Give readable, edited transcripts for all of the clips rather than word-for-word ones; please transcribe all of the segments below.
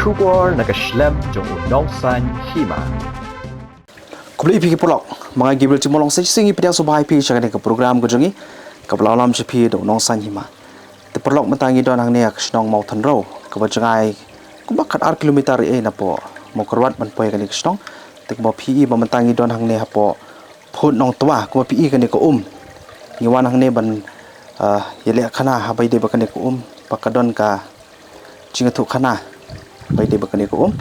Shubor nakaslem jong unongsan hima. Kubli pi pulok mga gibil timolong sa singi pidang subhay pi sa kanang program ko jongi kablalam sa pi do nongsan hima. Te pulok matangi don ang niya kasnong mountain row kabajangay kubakat 4 kilometer na po mo karwat man po kanang kasnong te mo pi mamantangi don ang niya po phut nong twa ko pi kanang ko ngiwan ang ne ban yele khana habay de ba kanang ko pakadon ka cingatu khana bay de ba kanang ko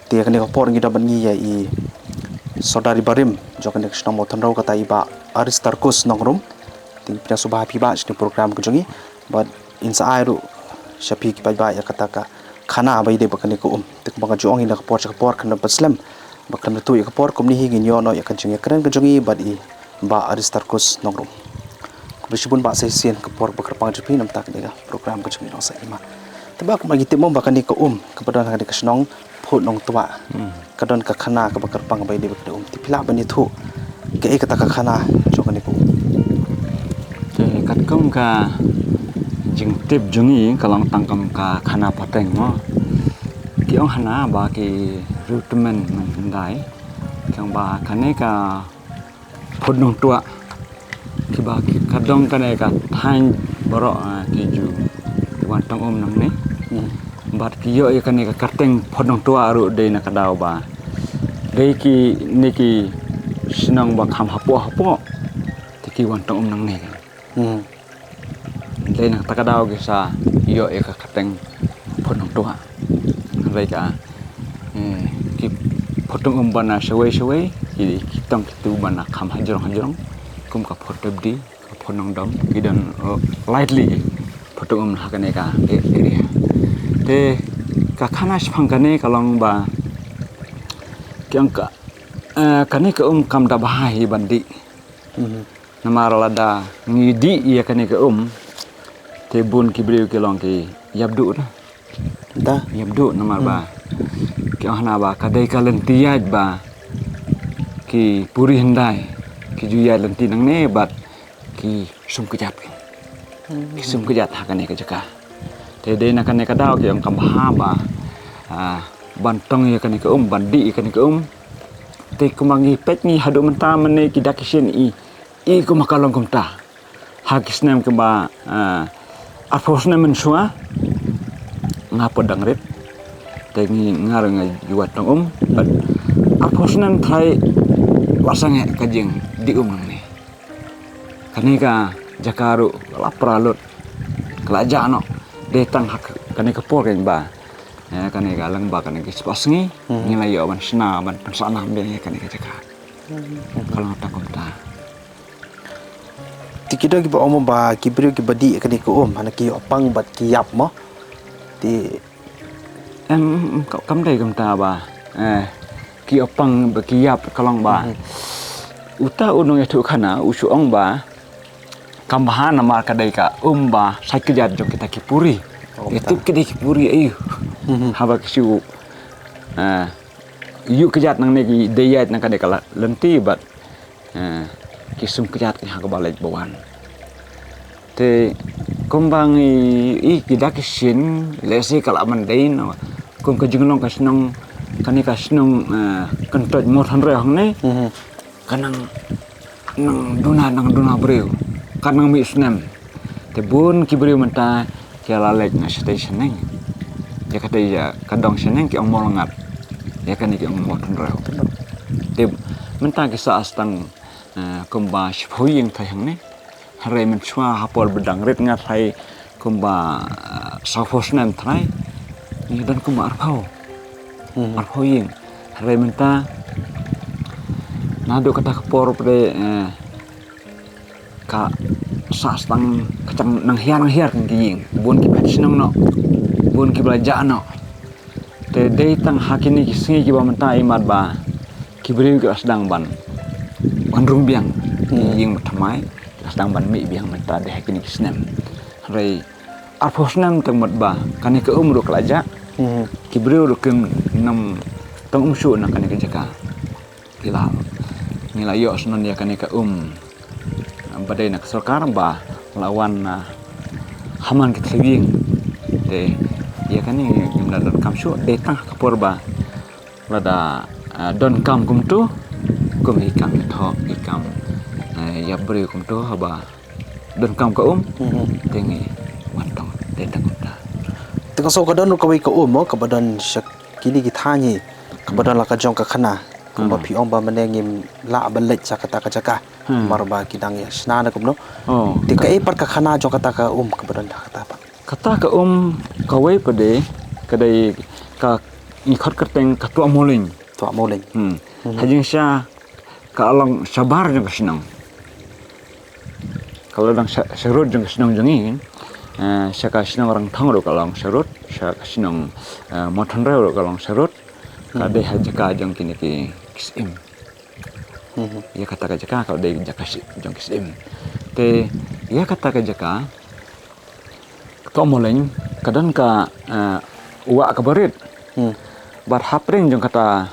te kanang ko por ngi do ban ngi ya i Saudari Barim jokan next nomor tanraw kata iba Aristarchus nongrum ting pina subah piba sini program ko jongi but insa airu shapi ki bai ya kata ka khana bai de bakani ko tik banga jong ina kapor kan paslam bakam tu ya kapor komni hi nyo no ya kan jongi kran ko jongi but i ba Aristarchus nongrum ko bisibun ba sesien kapor bakar pang jepi nam tak dega program ko jongi no sa ima tebak magiti mo bakani ko kepada hadi kasnong phut nong tua kadon ka khana ka bakar pang bai de bakde tipila bani thu ke kata ka khana jokani ko te kat kom ka jing tip jungi kalang tangkam ka khana pateng mo ki ong hana ba ki rutmen man dai kyang ba khane ka phut nong tua ki ba ki kadong kane ka thain boro ki ju wan tong nang ne bat kiyo ya kan ka karteng podong tua aru de na kadau ba de ki niki sinang ba kham hapo tiki wan tong nang ne de na takadau ki sa yo ya ka karteng podong tua re ka ki podong bana shawai ki kitang kitu bana kham hajrong kum ka podeb di ka podong dom gidan lightly podong hakane ka area te ka khana shpang kane kalong ba kyang ka kane ka kam da bahai bandi namar lada ngidi ya kane ka te bun ki breu ke long ki yabdu da yabdu namar ba kyang hana ba kadai ka lentiyaj ba ki puri hendai ki juya lenti nang ne bat ki sum kejat ki sum kejat hakane ka jaka te de na kan ka daw ki ang kamha ba bantong ya kan ka bandi kan ka te kumangi pet ni hadu menta mene ki dakisin i ko makalong kumta hakisnem ke ba afosne mensua ngapa dangrit te ni ngarang juat tong but afosne thai wasange kajing di ni kanika jakaru lapralut kelaja no detang hak kane kapor kan ba kane galang ba kane kispasengi nilai yo ban sna ban pensana be kane jaka kalau ta komta tikido ki ba ba kibrio ki badi kane ko ana ki opang bat ki yap mo ti kam dai komta ba ki opang ba ki yap kalong ba uta unong itu kana usu ong ba kambahan nama kadai ka ba sai kejat jong kita kipuri itu kedai kipuri ayu haba kisiu yu kejat nang neki deyat nang kadai kala lenti bat kisum kejat ki hak balai bawan te kombang i kidak sin lesi kala mandai no kom ka jinglong ka senong kani ka senong kentot mor hanre hang ne kanang nang duna breu kanang mi snem te bun ki beri menta ki lalek na station neng ya kata ya kadang seneng ki ong molngat ya kan ki ong moton rau te menta ki sa astang kumba shpoying thayang ne hare men chwa hapol bedang rit ngat hai kumba safosnem thai ni dan kumba arphau hare menta nado kata kapor pre ka sastang kacang nang hiar kan kiying bun ki pet sinong no bun ki belaja no te dei tang hakini ki singi ki ba menta imat ba ki beri ki asdang ban rung biang ying thamai asdang ban mi biang menta de hakini ki snem rei arphosnam tang mat ba kani ka ro klaja ki beri ro kem nam tang umsu na kani ka jaka kila nila yo snon ya kani ka badai nak sarkar ba lawan haman ke tliwing te ya kan ni gimana don kam shu detang kapur ba lada don kam kum tu kum hikam tho hikam ya beri kum tu haba don kam ka tengi wantong detang ta Tengah so kadon kawai ka mo kabadan kini githani kabadan la ka jong ka khana kumba pi ong ba manengim la balet sakata ka jaka marba kidang ya snana kumno oh tika par ka khana jong kata ka kabadan dah kata apa kata ka kawai pade kadai ka ikhot kerteng ka tua moling tu amoleng hajing sya ka along sabar jong kesenang kalau dang serut jong kesenang jengin sya ka senang orang thang ro kalong serut sya ka senang mothon ro kalong serut kade hajaka jong kini ki kisim ya kata ka jaka kalau dai jaka jong kisim te ya kata ka jaka to moleng kadan ka uwa ka barit bar hapring jong kata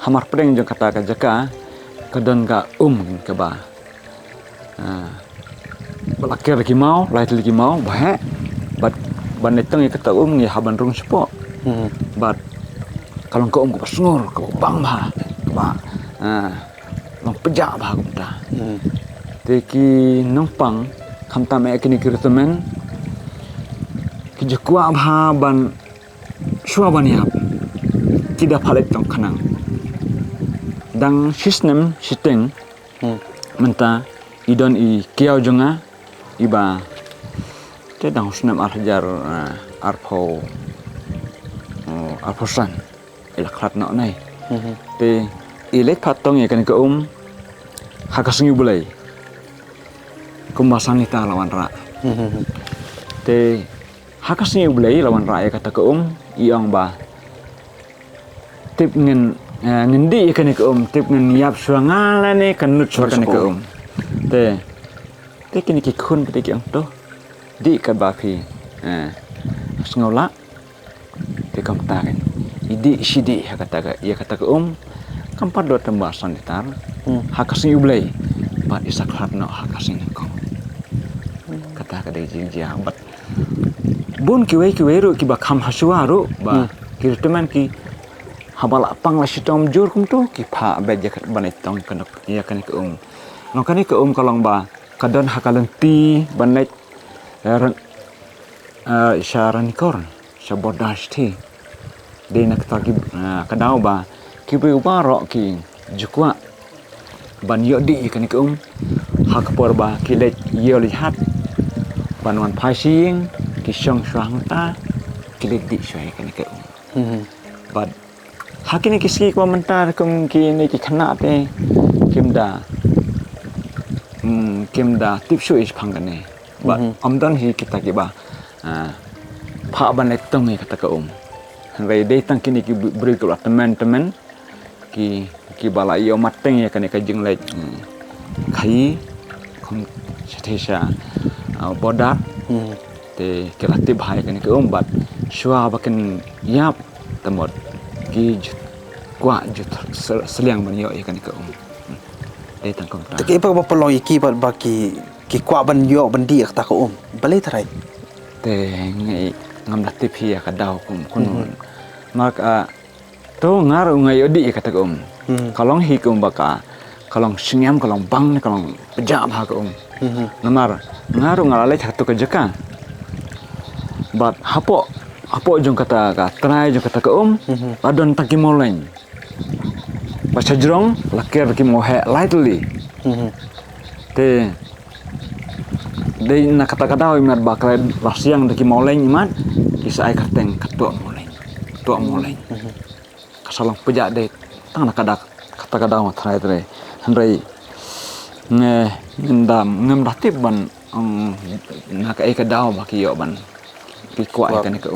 hamar pring jong kata ka jaka kadan ka ka ba balakir ki mau lait ki mau bahe bat baneteng kata ni haban rung sepo bat kalau ko ko snur ko bang ba long pejak ba ko ta te ki nongpang khamta me kini kirtamen ki jakwa ba ban shua ban yap kida phalet tong khanang dang system siteng menta idon i kiau jonga iba te dang system arjar arpo san ilakrat no nai te ilek patong ya kan ke hakasungi bulai kumbasan ita lawan ra te hakasungi bulai lawan ra ya kata ke iong ba tip ngendi kan ke tip ngen yap suangala ne kan nut kan ke te kini ki khun pe ki ang to di ka ba phi sngola te kam ta kan idi sidi kata ka ya kata ke kampat do tembasan ditar hakasungi bulai ba isaklat no hakasungi ko kata ka de jinja bat bun kiwei ru ki ba kham haswa ru ba kirteman ki habala pangla sitom jur kum tu ki pha be jakat banai tong kan ya kan ke no kan ke kalong ba kadon hakalan ti banai syaran kor sabodash ti de nak tagi kadau ba ki be ubaro ki jukwa ban yo di kan ke hak por ba ki le yo lihat banwan phasing ki song swang ta ki le di swai kan ke but hakini kiski ko mentar kum ki ni ki khana te kimda tipsu is phangane but amdan hi kita ki ba pha ban tong ni kata ka rei dei tang kini ki beri ko teman ki bala yo mateng ya kan ka jing lai khai kum setesha bodak te kirati bhai kan ka bat shwa bakin yap tamot ki kwa jut seliang ban yo kan ka dei tang kom ta te pa peloi ki ba ki kwa ban yo ban di ta ka balai tarai te ngai ngam dak tipi ya ka dau kun maka to ngar ngai odi kata ka kalong hi kum baka kalong sinyam kalong bang kalong pejam ha ka namar ngaru ngalale satu ka jaka bat hapo jong kata ka trai jong kata ka adon taki moleng pasca jrong lakir ki mohe lightly te dei na kata imar bakal lasiang taki moleng imat kisai kateng katua moleng kasalang pejak de tang na kata ma trai tre handai ngem datip ban na ka kadau baki yo ban ki kwa kan ka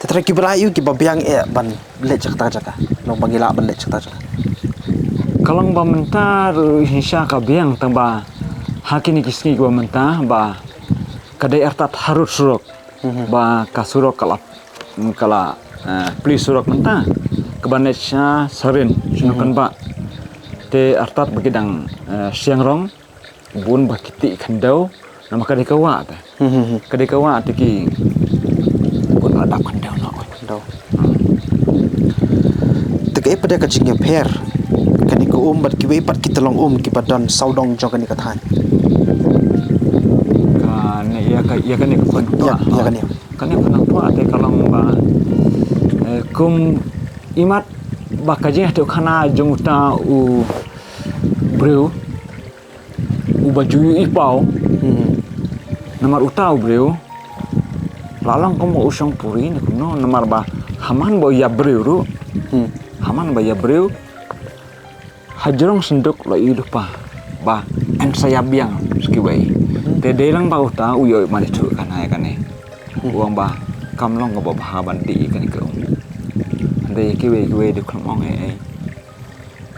Tetra ki berayu ki babiang ban le cakta jaka no bangila ban le cakta jaka kalong ba mentar hisya ka biang tamba hakini kiski ko mentah ba kadai artat harus surok ba kasurok kala pli surok mentah kebanesya sarin sunukan ba te artat bagidang siang rong bun bakiti khandau nama kadai kawa ta kadai kawa ti ki pada ka jing pher kani ko bat ki wei pat ki tolong ki padon saudong jong kani ka than kan ya kan ni pun tua ya kan ya kan ni pun tua te kalau ba kum imat bakaje tu khana jong ta u breu u baju ipau namar utau breu lalang komo usang puri ni kuno namar ba haman bo ya breu ru haman ba ya breu hajrong senduk lo idu ba en saya biang skiwai te delang ba uta uyo mani tu kan hai kan ne uang ba kam long ko ba ha ban di kan ke de kiwe de khlong ai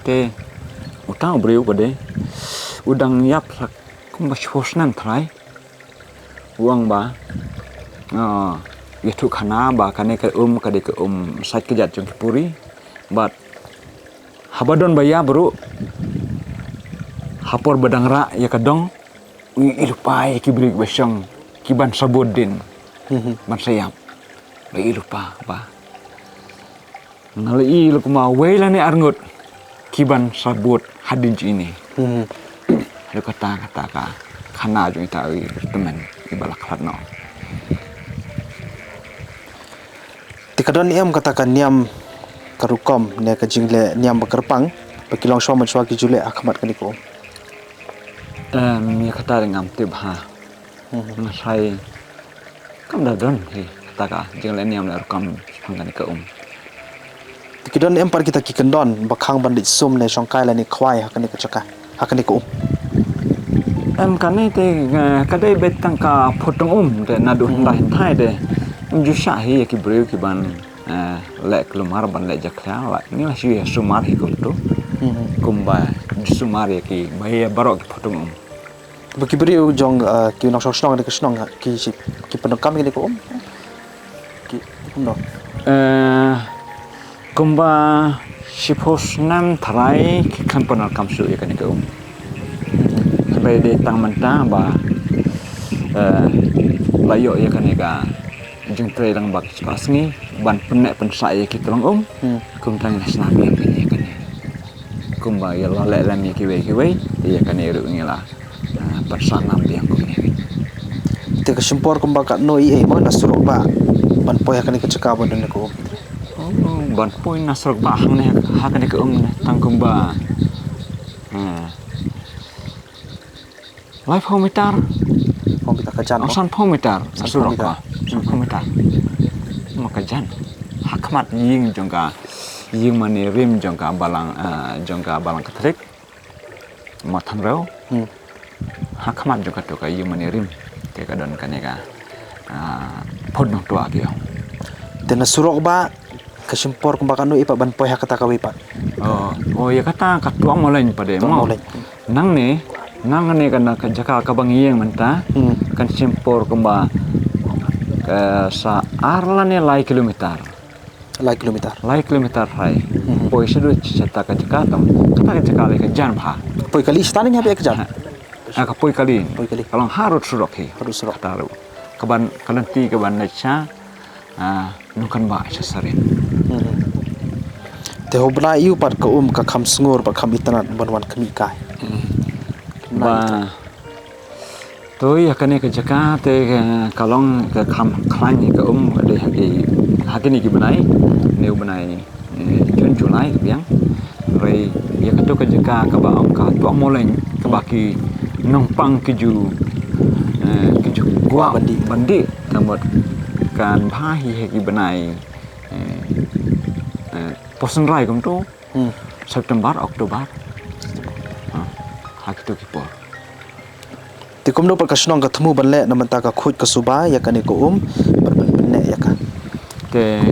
te uta breu ko de udang yap sak kum ba chosnan thrai uang ba itu khana ba kane ke kade ke sait ke jat jong puri but habadon baya bro hapor badang ra ya kadong ilupai ki brik besong ki ban sabudin ban sayap la ilupa ba ngali lu kuma wela ni arngut ki ban sabut hadin ini lu kata ka khana jong ta temen ibala khatno tikadon em katakan niam karukom ne ka jingle niam bakarpang pakilong shom chwa ki jule akhmat kani ko ya kata dengan tibha ngasai kam dah don hi kata ka jingle niam la kam pangani ka tikadon em par kita ki kendon bakhang bandit sum ne shongkai la ni khwai hakani ka chaka hakani ko em kane te kadai betang ka photong de nadu nda thai de ju sha hi ki breu ki ban le klumar ban le jakha la ni la shi sumar hi kumtu kumba sumar ki bai barok ki photong baki breu jong ki nok shong ne ka snong ki panokam ni ko ki no kumba shipos nam thrai ki kan panokam su ya kan ko bai de tang manta ba layo ya kan ka jeng tre lang bak pasngi ban penek pensai ki tolong kum tang nasna bi ni kan kum ba ya la la mi ki we ya kan ru ngi la persana bi kum ni te ka simpor kum ba ka noi mo nasrok ba ban poy hakani ka chaka ban ne ko ban poy nasrok ba hang ne hakani ka tang kum ba live hometer ka jan san hometer surok ba hometer maka jan hakmat ying jongka ying mani rim jongka balang katrik mathan rau hakmat jongka to ka ying mani rim te ka don kaneka podno to agyo te nasurok ba ka simpor kum ba ka noi pa ban poy hakata ka wi pa ya kata katuang moleng pade mo nang ne kan jaka ka bangieng menta kan simpor kumba sa arla ne lai kilometer hai poi sedu cita ka jaka tam kata ka jaka le ka jan bha poy kali stani nya be ka jan ka poi kali kalau harut surok hi harus surok taru kaban kalanti kaban nacha nukan ba sasarin te hobna iu pat ka ka kham sngur ba kham itanat banwan khami kai ba to ya kane ke jaka te kalong ke kham khlang ni ke de hakini ki banai neu banai Jun Julai biang rei ya ka to ke jaka ka ba ka to moleng ka ba ki nong pang ki ju gua bandi kamot kan bha hi ki banai posen rai kum tu September Oktober hak tu kipor tikum no perkasnong ka thmu banle namanta ka khut ka suba ya kani ko ne ya ka te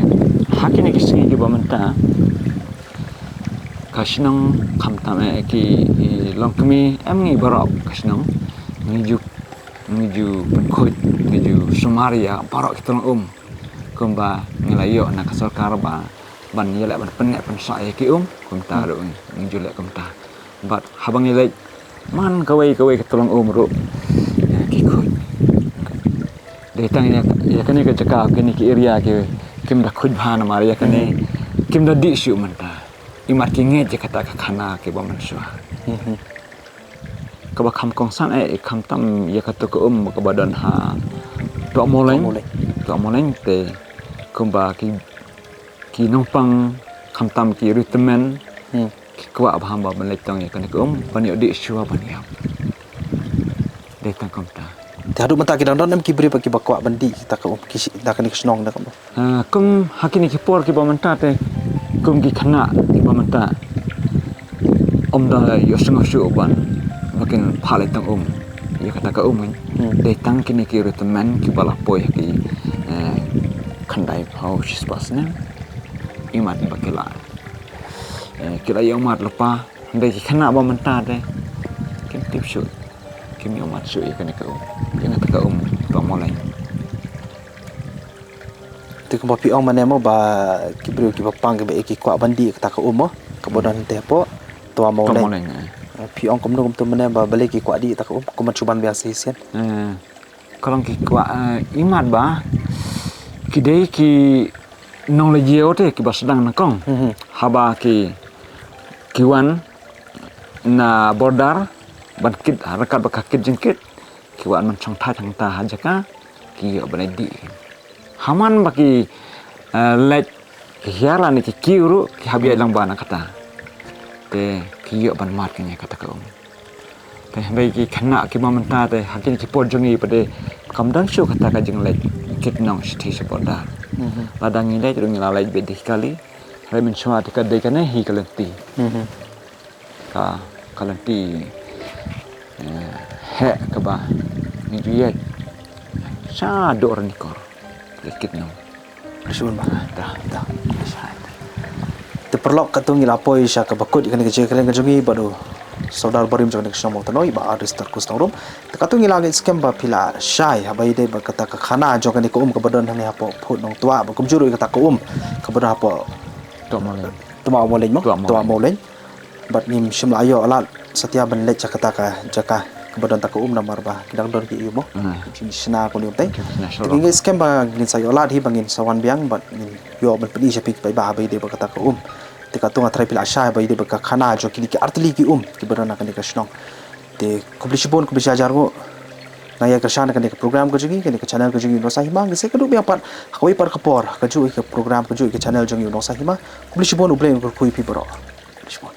hakini ki singi ki bamanta kasnong khamtame ki longkmi amngi barok kasnong ngiju penkhut ngiju sumaria barok kitong kumba ngelayo na kasarkar ba ban yela ban penek pensa ki kumta ro ngiju le kumta bat habang yela man kawai ketolong ru kikut detang ya kani ke cakap kini ki area ke kim dah khud bhan mari ya kani kim dah di syu manta imat kinge je kata ka khana ke ba mansua ka ba kham kong san kham tam ya kata ko ka badan ha to moleng te kumba ki nongpang kham tam ki ritamen ki kwa ba hamba ban letong ya kan ko ban yo di shua ban ya de tang kom ta Ti hadu mata ki dang don ki beri pa ki bakwa bandi kita ka ki da kan ki snong da kam. kum hakini ki por ki ba manta te kum ki khana ki ba manta da yo sung shu ban makin phale tang ya kata ka de tang kini ki ritamen ki bala poi ki khandai phau shispas ne imat bakila kila yang mat lepa de ki khana ba manta de kim tip shu kim yo mat shu kan ka yang kata ka ba molai Ti ko pi ong mane mo ba ki beri ki bapang ki ba ki kwa bandi ka ka mo ka bodan te po to mo le. Pi ong kom no kom tu mane ba balik ki kwa di ta ka ko man chuban biasa sian. Kalau ki kwa imat ba ki dei ki nong le jeo te ki ba sedang na kong haba ki wan na bordar ban kit harakat ba kit jengkit ki wan man chong tha thang ta hajaka ki yo ban di haman ba ki let ki hiala ni ki kiuru ki habia lang ba na kata te ki yo ban mat kanya kata ka te bai ki khana ki ma man ta te hakin ki por jongi pade kam dan shu kata ka jeng let kit nong shi thi bordar ladang ni le jeng la lai be di kali hai men chwa te ka de ka ne hi kalanti ka kalanti he ka ba ni duye sa do ran kor lekit no Syun ba da. Te perlok ka tu ngila poi sha ka bakut kan ke jekren ka jungi badu saudar barim jang nek shamo tanoi ba adis tar kus tangrum te ka tu ngila ge skem ba pila shai habai de ba kata ka khana jo kan ko ka badon hane hapo phut nong tua ba kum juru ka ta ko ka badon hapo to moleng to ma moleng bat nim shim la yo alat satya ban le chakata ka jaka kemudian tak namar bah kidang don ki mo sina ko ni tay ngi skem ba ngin sayo lat hi bangin sawan biang bat yo ban pedi japik pai ba bai de ba kata ko te ka tunga trai pila sha bai de ba khana jo ki artli ki ki badana kan ka snong te kublisibon kublisajar go naya kershana kan program ko jingi kan channel ko jingi no sa hima ngise ka du biang pat hoi par kapor ka ju ke program ko ju ke channel jingi no sa hima kublisibon ubleng ko kui pi bro kublisibon